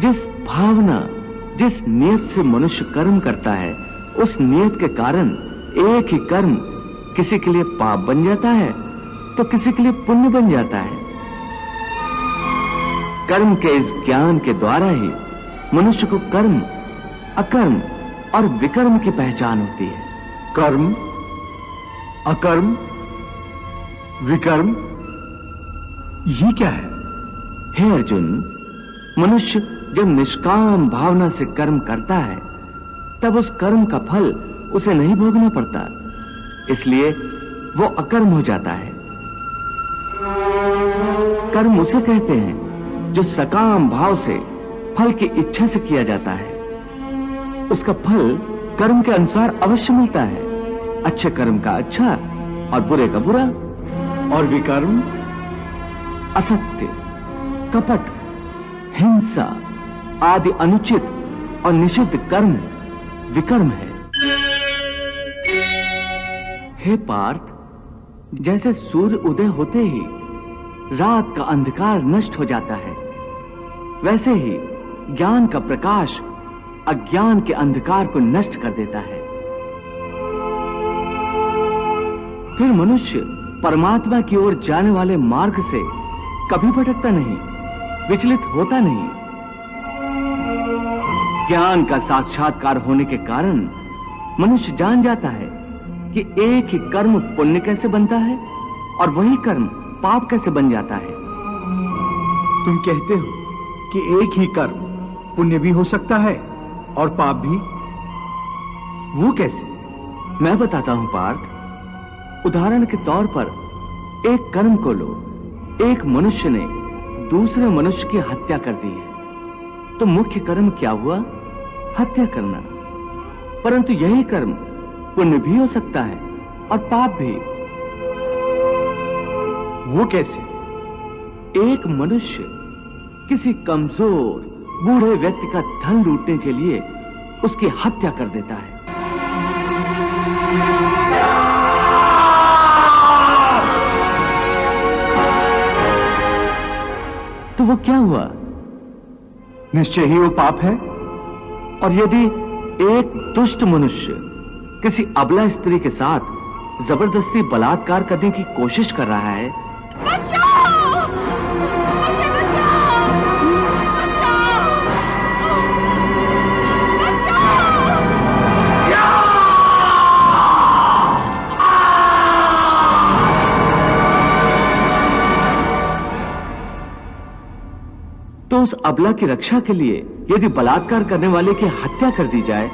जिस भावना, जिस नियत से मनुष्य कर्म करता है, उस नियत के कारण एक ही कर्म किसी के लिए पाप बन जाता है तो किसी के लिए पुण्य बन जाता है। कर्म के इस ज्ञान के द्वारा ही मनुष्य को कर्म, अकर्म और विकर्म की पहचान होती है। कर्म, अकर्म, विकर्म, ये क्या है? हे अर्जुन, मनुष्य जब निष्काम भावना से कर्म करता है तब उस कर्म का फल उसे नहीं भोगना पड़ता, इसलिए वो अकर्म हो जाता है। कर्म उसे कहते हैं जो सकाम भाव से फल की इच्छा से किया जाता है। उसका फल कर्म के अनुसार अवश्य मिलता है, अच्छे कर्म का अच्छा और बुरे का बुरा। और विकर्म? असत्य, कपट, हिंसा आदि अनुचित और निषिद्ध कर्म विकर्म है। हे पार्थ, जैसे सूर्य उदय होते ही रात का अंधकार नष्ट हो जाता है, वैसे ही ज्ञान का प्रकाश अज्ञान के अंधकार को नष्ट कर देता है। फिर मनुष्य परमात्मा की ओर जाने वाले मार्ग से कभी भटकता नहीं, विचलित होता नहीं। ज्ञान का साक्षात्कार होने के कारण मनुष्य जान जाता है कि एक ही कर्म पुण्य कैसे बनता है और वही कर्म पाप कैसे बन जाता है। तुम कहते हो कि एक ही कर्म पुण्य भी हो सकता है और पाप भी, वो कैसे? मैं बताता हूं पार्थ। उदाहरण के तौर पर एक कर्म को लो। एक मनुष्य ने दूसरे मनुष्य की हत्या कर दी है, तो मुख्य कर्म क्या हुआ? हत्या करना। परंतु यही कर्म पुण्य भी हो सकता है और पाप भी। वो कैसे? एक मनुष्य किसी कमजोर बूढ़े व्यक्ति का धन लूटने के लिए उसकी हत्या कर देता है। तो वो क्या हुआ? निश्चय ही वो पाप है। और यदि एक दुष्ट मनुष्य किसी अबला स्त्री के साथ जबरदस्ती बलात्कार करने की कोशिश कर रहा है, बचाओ! मुझे बचाओ! बचाओ! तो उस अबला की रक्षा के लिए यदि बलात्कार करने वाले की हत्या कर दी जाए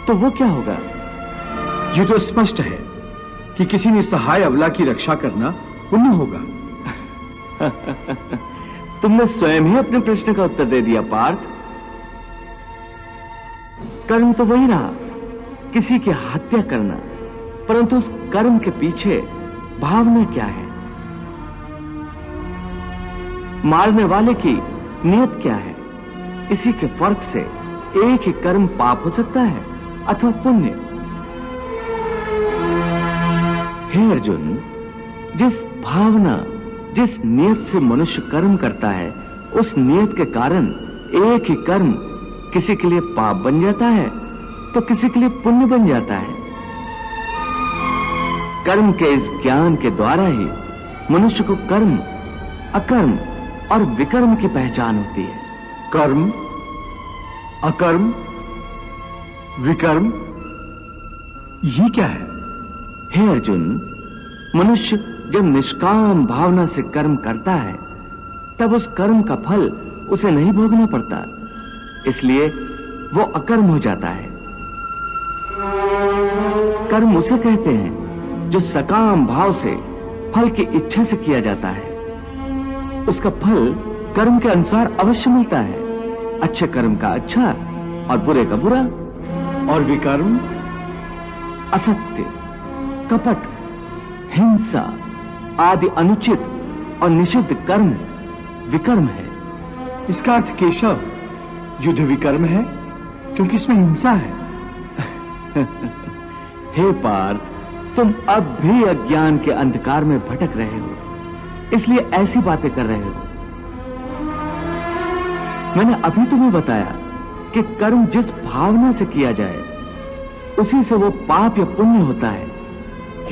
तो वो क्या होगा? ये तो स्पष्ट है कि किसी निसहाय अबला की रक्षा करना पुण्य होगा। तुमने स्वयं ही अपने प्रश्न का उत्तर दे दिया पार्थ। कर्म तो वही रहा, किसी की हत्या करना, परंतु उस कर्म के पीछे भावना क्या है? मारने वाले की नियत क्या है? इसी के फर्क से एक ही कर्म पाप हो सकता है अथवा पुण्य। हे अर्जुन, जिस भावना, जिस नियत से मनुष्य कर्म करता है, उस नियत के कारण एक ही कर्म किसी के लिए पाप बन जाता है तो किसी के लिए पुण्य बन जाता है। कर्म के इस ज्ञान के द्वारा ही मनुष्य को कर्म, अकर्म और विकर्म की पहचान होती है। कर्म, अकर्म, विकर्म, ये क्या है? हे अर्जुन, मनुष्य जब निष्काम भावना से कर्म करता है तब उस कर्म का फल उसे नहीं भोगना पड़ता, इसलिए वो अकर्म हो जाता है। कर्म उसे कहते हैं जो सकाम भाव से फल की इच्छा से किया जाता है। उसका फल कर्म के अनुसार अवश्य मिलता है, अच्छे कर्म का अच्छा और बुरे का बुरा। और विकर्म? असत्य, कपट, हिंसा आदि अनुचित और निषिद्ध कर्म विकर्म है। इसका अर्थ केशव युद्ध विकर्म है, क्योंकि इसमें हिंसा है। हे पार्थ, तुम अब भी अज्ञान के अंधकार में भटक रहे हो, इसलिए ऐसी बातें कर रहे हो। मैंने अभी तुम्हें बताया कि कर्म जिस भावना से किया जाए उसी से वो पाप या पुण्य होता है।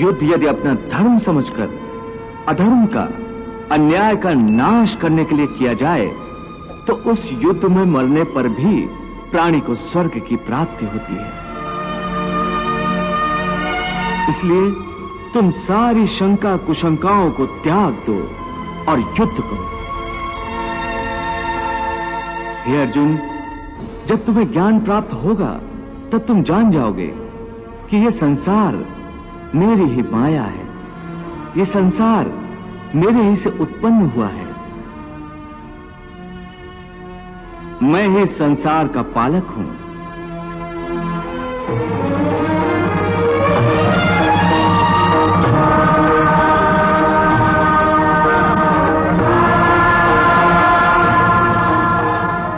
युद्ध यदि अपना धर्म समझकर अधर्म का, अन्याय का नाश करने के लिए किया जाए तो उस युद्ध में मरने पर भी प्राणी को स्वर्ग की प्राप्ति होती है। इसलिए तुम सारी शंका कुशंकाओं को त्याग दो और युद्ध करो। हे अर्जुन, जब तुम्हें ज्ञान प्राप्त होगा तब तुम जान जाओगे कि यह संसार मेरी ही माया है, यह संसार मेरे ही से उत्पन्न हुआ है। मैं ही संसार का पालक हूं।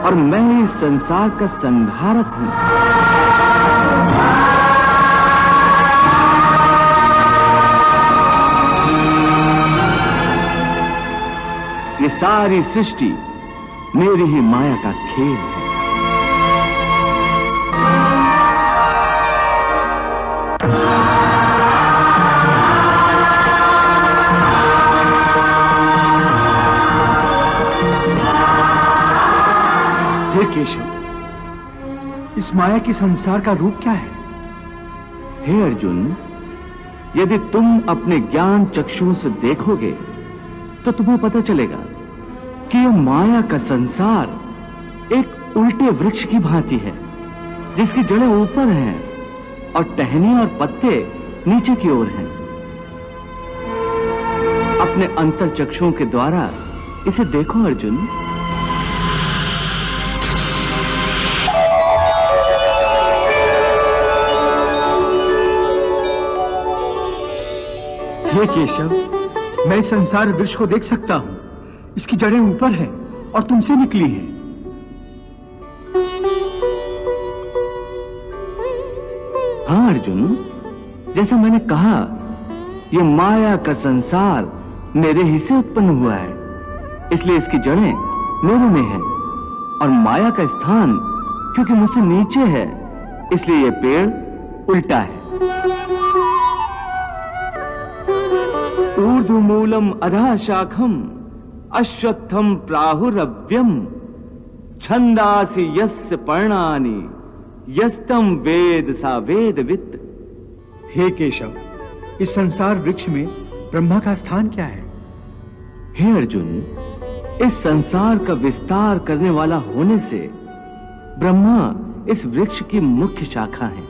और मैं ही संसार का संहारक हूं। ये सारी सृष्टि मेरी ही माया का खेल है। हे केशव, इस माया के संसार का रूप क्या है? हे अर्जुन, यदि तुम अपने ज्ञान चक्षुओं से देखोगे तो तुम्हें पता चलेगा कि यह माया का संसार एक उल्टे वृक्ष की भांति है, जिसकी जड़ें ऊपर हैं और टहनी और पत्ते नीचे की ओर हैं। अपने अंतर चक्षुओं के द्वारा इसे देखो अर्जुन। हे केशव, मैं इस संसार वृक्ष को देख सकता हूं। इसकी जड़ें ऊपर हैं और तुमसे निकली हैं। हाँ अर्जुन, जैसा मैंने कहा, यह माया का संसार मेरे ही से उत्पन्न हुआ है, इसलिए इसकी जड़ें मेरे में हैं। और माया का स्थान क्योंकि मुझसे नीचे है, इसलिए यह पेड़ उल्टा है। ऊर्ध्वमूलम अधः शाखम अश्वत्थम प्राहुरव्यम छंदासि यस्य पर्णानि यस्तम वेद सा वेदवित्। हे केशव, इस संसार वृक्ष में ब्रह्मा का स्थान क्या है? हे अर्जुन, इस संसार का विस्तार करने वाला होने से ब्रह्मा इस वृक्ष की मुख्य शाखा है।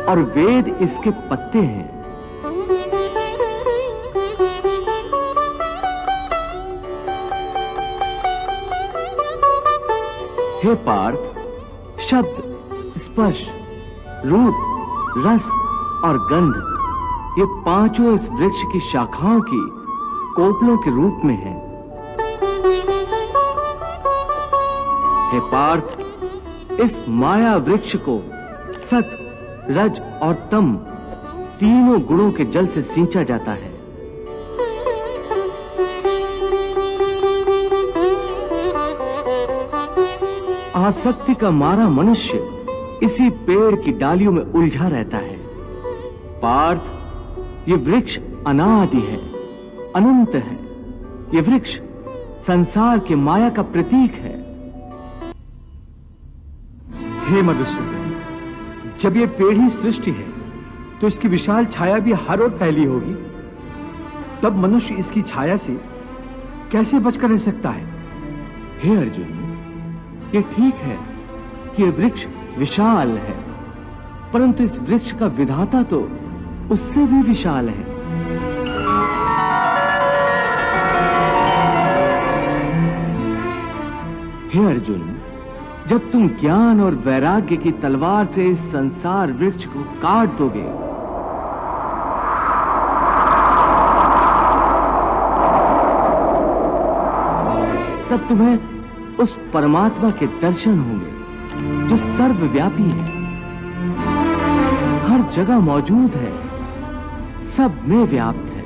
और वेद इसके पत्ते हैं। हे पार्थ, शब्द, स्पर्श, रूप, रस और गंध, ये पांचों इस वृक्ष की शाखाओं की कोपलों के रूप में हैं। हे पार्थ, इस माया वृक्ष को सत, रज और तम तीनों गुणों के जल से सींचा जाता है। आसक्ति का मारा मनुष्य इसी पेड़ की डालियों में उलझा रहता है। पार्थ, ये वृक्ष अनादि है, अनंत है। ये वृक्ष संसार के माया का प्रतीक है। हे मधुसूदन, जब ये पेड़ ही सृष्टि है तो इसकी विशाल छाया भी हर ओर फैली होगी। तब मनुष्य इसकी छाया से कैसे बचकर रह सकता है? हे अर्जुन, ये ठीक है कि यह वृक्ष विशाल है, परंतु इस वृक्ष का विधाता तो उससे भी विशाल है। हे अर्जुन, जब तुम ज्ञान और वैराग्य की तलवार से इस संसार वृक्ष को काट दोगे तब तुम्हें उस परमात्मा के दर्शन होंगे जो सर्वव्यापी है, हर जगह मौजूद है, सब में व्याप्त है।